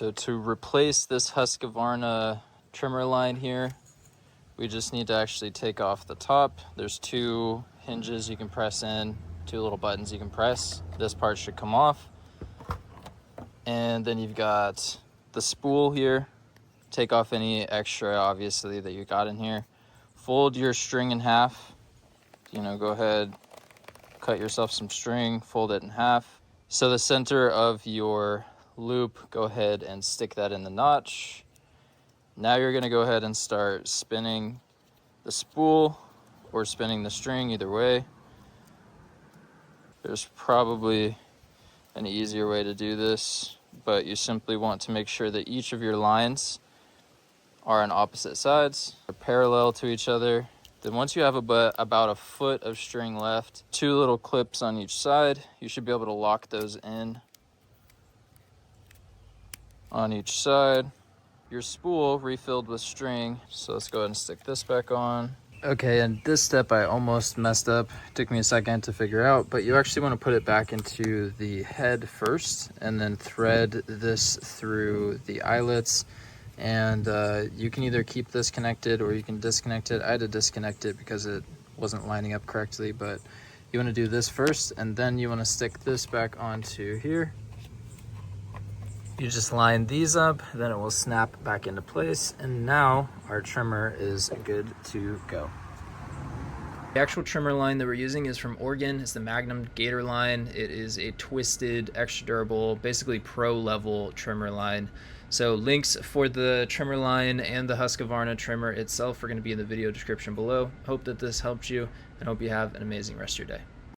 So to replace this Husqvarna trimmer line here, we just need to actually take off the top. There's 2 hinges you can press in, 2 little buttons you can press. This part should come off. And then you've got the spool here. Take off any extra, obviously, that you got in here. Fold your string in half. Go ahead, cut yourself some string, fold it in half. So the center of your loop, go ahead and stick that in the notch. Now you're gonna go ahead and start spinning the spool or spinning the string, either way. There's probably an easier way to do this, but you simply want to make sure that each of your lines are on opposite sides, are parallel to each other. Then once you have about a foot of string left, 2 little clips on each side, you should be able to lock those in on each side. Your spool refilled with string, so let's go ahead and stick this back on. Okay, and this step I almost messed up. It took me a second to figure out, but you actually want to put it back into the head first and then thread this through the eyelets. And you can either keep this connected or you can disconnect it. I had to disconnect it because it wasn't lining up correctly, but you want to do this first and then you want to stick this back onto here. You just line these up, then it will snap back into place, and now our trimmer is good to go. The actual trimmer line that we're using is from Oregon. It's the Magnum Gator Line. It is a twisted, extra durable, basically pro level trimmer line. So links for the trimmer line and the Husqvarna trimmer itself are going to be in the video description below. Hope that this helped you and hope you have an amazing rest of your day.